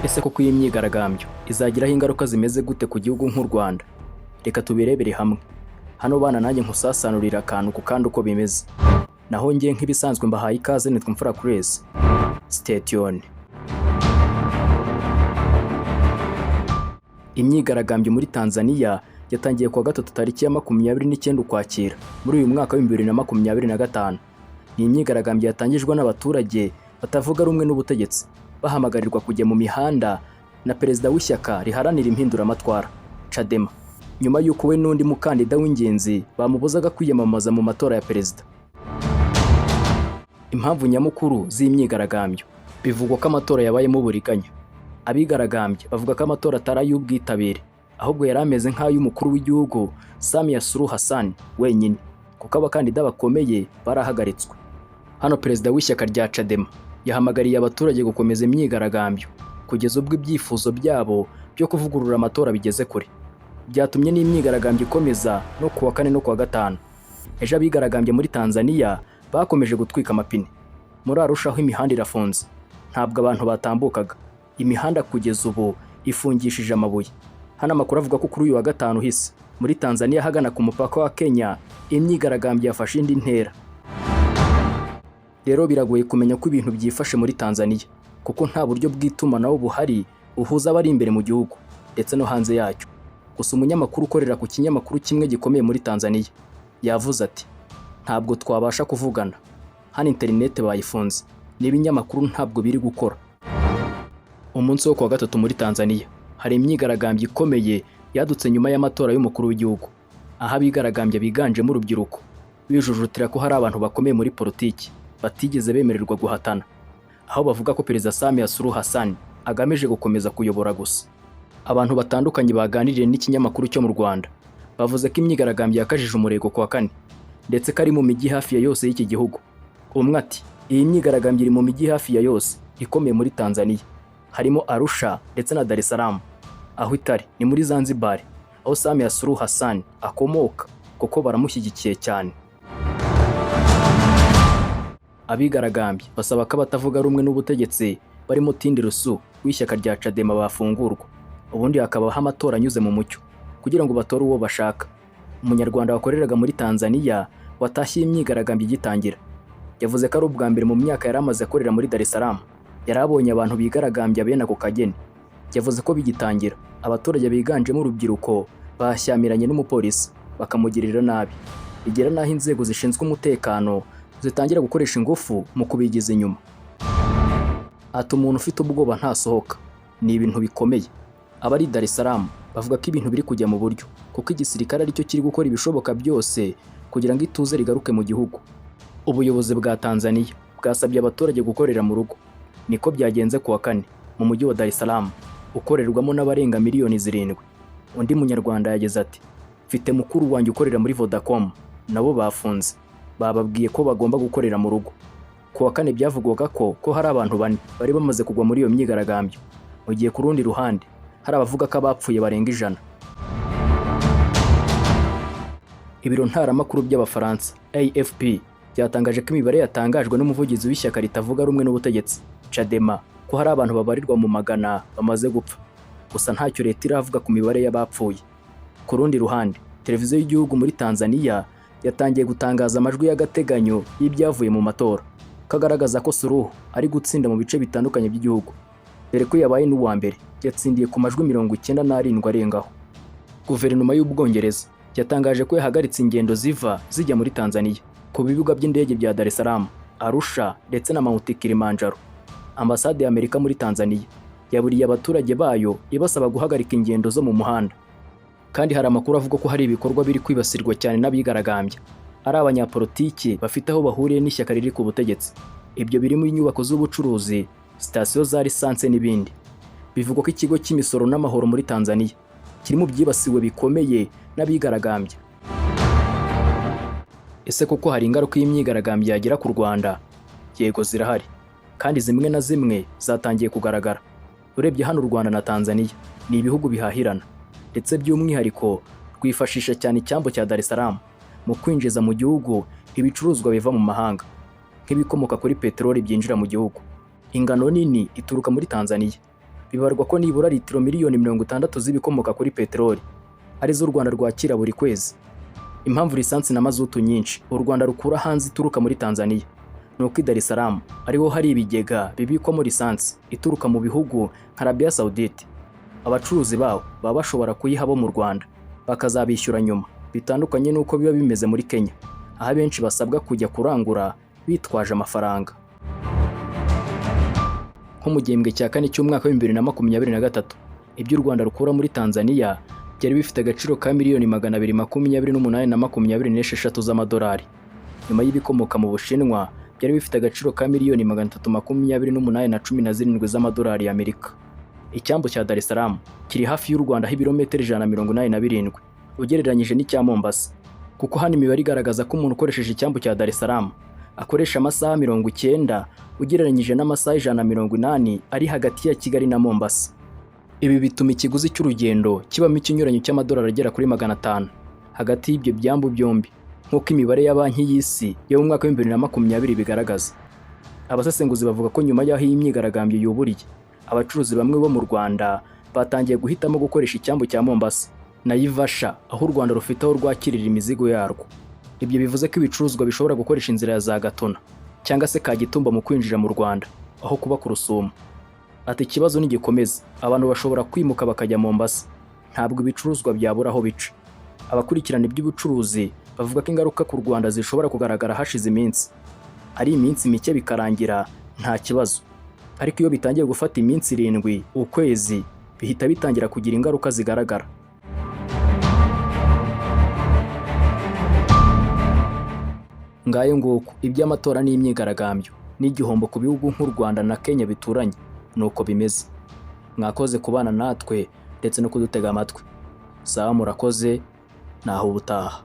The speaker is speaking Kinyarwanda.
Ese koko iyi myigaragambyo izagiraho ingaruka zimeze gute ku gihugu nk'u Rwanda? Reka tubirebere hamwe. Hano bana nanjye nkusasanurira akantu ku kandi uko bimeze. Naho njye nk'ibisanzwe mbahaye ikaze nitwa Mfura Crazy. Stay tuned. Imyigaragambyo muri Tanzania yatangiye kuwa gatatu tariki ya 29 Ukwakira muri uyu mwaka wa 2025. Ni imyigaragambyo yatangijwe n'abaturage batavuga rumwe n'ubutegetsi, bahamagarirwa kujya mu mihanda na perezida w'ishyaka riharanira impinduramatwara Chadema, nyuma y'uko we n'undi mukandida w'ingenzi bamubuzaga kwiyamamaza mu matora ya perezida. Impamvu nyamukuru z'imyigaragambyo: bivugwa ko amatora yabayemo uburiganya. Abigaragambye bavuga ko amatora atari ay'ubwitabire, ahubwo yari ameze nk'ay'umukuru w'igihugu Samia Suluhu Hassan wenyine, kuko abakandida bakomeye barahagaritswe. Hano perezida w'ishyaka rya Chadema yahamagariye abaturage gukomeza imyigaragambyo kugeza ubwo ibyifuzo byabo byo kuvugurura amatora bigeze kure. Byatumye n'imyigaragambyo ikomeza no kuwa kane no kuwa gatanu. Ejo abigaragambye muri Tanzania bakomeje gutwika amapine. Muri Arusha aho imihanda irafunze, ntabwo abantu batambukaga. Imihanda kugeza ubu ifungishije amabuye. Hano amakuru avuga ko kuri uyu wa gatanu hise muri Tanzania hagana ku mupaka wa Kenya imyigaragambyo yafashe indi ntera. Rero biragoye kumenya ko ibintu byifashe muri Tanzania, kuko nta buryo bw'itumanaho buhari uhuza abari imbere mu gihugu ndetse no hanze yacyo. Gusa umunyamakuru ukorera ku kinyamakuru kimwe gikomeye muri Tanzania yavuze ati, ntabwo twabasha kuvugana, hano internet bayifunze, n'ibinyamakuru ntabwo biri gukora. Umunsi wo kuwa gatatu muri Tanzania hari imyigaragambyo ikomeye yadutse nyuma y'amatora y'umukuru w'igihugu, aho abigaragambye biganjemo urubyiruko bijujutira ko hari abantu bakomeye muri politiki batigeze bemererwa guhatana, aho bavuga ko perezida Samia Suluhu Hassan agamije gukomeza kuyobora gusa. Abantu batandukanye baganiriye n'ikinyamakuru cyo mu Rwanda bavuze ko imyigaragambyo yakajije umurego kuwa kane, ndetse ko ari mu mijyi hafi ya yose y'iki gihugu. Umwe ati, iyi myigaragambyo iri mu mijyi hafi ya yose ikomeye muri Tanzania, harimo Arusha ndetse na Dar es Salaam. Aho itari ni muri Zanzibar, aho Samia Suluhu Hassan akomoka, kuko baramushyigikiye cyane. Abigaragambye basaba ko abatavuga rumwe n'ubutegetsi barimo Tundu Lissu w'ishyaka rya Chadema bafungurwa, ubundi hakabaho amatora anyuze mu mucyo kugira ngo batore uwo bashaka. Umunyarwanda wakoreraga muri Tanzania watashye imyigaragambyo igitangira yavuze ko ari ubwa mbere mu myaka yari amaze akorera muri Dar es Salaam yari abonye abantu bigaragambya bene ako kageni. Yavuze ko bigitangira abaturage biganjemo urubyiruko bahashyamiranye n'umupolisi bakamugirira nabi, bigera naho inzego zishinzwe umutekano zitangira gukoresha ingufu mu kubigiza inyuma. Ati, umuntu ufite ubwoba ntasohoka. Ni ibintu bikomeye. Abari Dar es Salaam bavuga ko ibintu biri kujya mu buryo, kuko igisirikare aricyo kiri gukora ibishoboka byose kugira ngo ituze rigaruke mu gihugu. Ubuyobozi bwa Tanzania bwasabye abaturage gukorera mu rugo. Niko byagenze kuwa kane mu mujyi wa Dar es Salaam ukorerwamo n'abarenga miliyoni 7. Undi munyarwanda yagize ati, mfite mukuru wanjye ukorera muri Vodacom, nabo bafunze, bababwiye ko bagomba gukorera mu rugo. Kuwa kane byavugwaga ko hari abantu 4 bari bamaze kugwa muri iyo myigaragambyo, mu gihe ku rundi ruhande hari abavuga ko abapfuye barenga 100. Ibiro ntaramakuru by'Abafaransa AFP byatangaje ko imibare yatangajwe n'umuvugizi w'ishyaka ritavuga rumwe n'ubutegetsi Chadema ko hari abantu babarirwa mu magana bamaze gupfa, gusa ntacyo leta iravuga ku mibare y'abapfuye. Ku rundi ruhande, televiziyo y'igihugu muri Tanzania yatangiye gutangaza amajwi y'agateganyo y'ibyavuye mu matora, kagaragaza ko Suluhu ari gutsinda mu bice bitandukanye by'igihugu, dore ko yabaye n'uwa mbere, yatsindiye ku majwi 97 arengaho. Guverinoma y'Ubwongereza yatangaje ko yahagaritse ingendo zijya muri Tanzania ku bibuga by'indege bya Dar es Salaam, Arusha ndetse na Mount Kilimanjaro. Ambasade y'Amerika muri Tanzania yaburiye abaturage bayo ibasaba guhagarika ingendo zo mu muhanda. Kandi hari amakuru avuga ko hari ibikorwa biri kwibasirwa cyane n'abigaragambya ari abanyapolitiki bafite aho bahuriye n'ishyaka riri ku butegetsi. Ibyo birimo inyubako z'ubucuruzi, sitasiyo za lisanse n'ibindi. Bivugwa ko ikigo cy'imisoro n'amahoro muri Tanzania kirimo byibasiwe bikomeye n'abigaragambya. Ese koko hari ingaruka y'imyigaragambyo yagira ku Rwanda? Yego, zirahari, kandi zimwe na zimwe zatangiye kugaragara. Urebye hano u Rwanda na Tanzania ni ibihugu bihahirana, ndetse by'umwihariko rwifashisha cyane icyambu cya Dar es Salaam mu kwinjiza mu gihugu ibicuruzwa biva mu mahanga, nk'ibikomoka kuri peteroli byinjira mu gihugu. Ingano nini ituruka muri Tanzania, bibarwa ko nibura litiro miliyoni 60 z'ibikomoka kuri peteroli arizo u Rwanda rwakira buri kwezi. Impamvu lisansi na mazutu nyinshi u Rwanda rukura hanze ituruka muri Tanzania nuko i Dar es Salaam ariho hari ibigega bibikwamo lisansi ituruka mu bihugu nka Arabia Saudite. Abacuruzi bawo baba bashobora kuyihabo mu Rwanda bakazabishyura nyuma, bitandukanye nuko biba bimeze muri Kenya aho benshi basabwa kujya kurangura bitwaje amafaranga. Nko mu gihembwe cya kane cy'umwaka wa 2023 ibyo u Rwanda rukura muri Tanzania byari bifite agaciro ka miliyoni 228,026 z'amadolari. Nyuma y'ibikomoka mu Bushinwa byari bifite agaciro ka miliyoni 328,017 z'amadolari y'Amerika. Icyambu cya Dar es Salaam kiri hafi y'u Rwanda h'ibirometero 187 ugereranyije n'icya Mombasa, kuko hano imibare igaragaza ko umuntu ukoresheje icyambu cya Dar es Salaam akoresha amasaha 90 ugereranyije n'amasaha 180 ari hagati ya Kigali na Mombasa. Ibi bituma ikiguzi cy'urugendo kibamo ikinyuranyo cy'amadolari agera kuri 500 hagati y'ibyo byambu byombi, nk'uko imibare ya banki y'isi yo mu mwaka wa 2020 bigaragaza. Abasesenguzi bavuga ko nyuma y'aho iyi myigaragambyo yuburiye, abacuruzi bamwe bo mu Rwanda batangiye guhitamo gukoresha icyambu cya Mombasa na Ivasha, aho u Rwanda rufite aho rwakirira imizigo yarwo. Ibyo bivuze ko ibicuruzwa bishobora gukoresha inzira ya za Gatuna cyangwa se Kagitumba mu kwinjira mu Rwanda aho kuba ku Rusumo. Ati ikibazo nigikomeza abantu bashobora kwimuka bakajya Mombasa, ntabwo ibicuruzwa byabura aho bica. Abakurikirana iby'ubucuruzi bavuga ko ingaruka ku Rwanda zishobora kugaragara hashize iminsi, ari iminsi mike bikarangira nta kibazo, ariko iyo bitangiye gufata iminsi 7 ukwezi bihita bitangira kugira ingaruka zigaragara. Ngayo nguko iby'amatora n'imyigaragambyo n'igihombo ku bihugu nk'u Rwanda na Kenya bituranye nuko bimeze. Mwakoze kubana natwe ndetse no kudutega amatwi. Sawa, murakoze, naho ubutaha.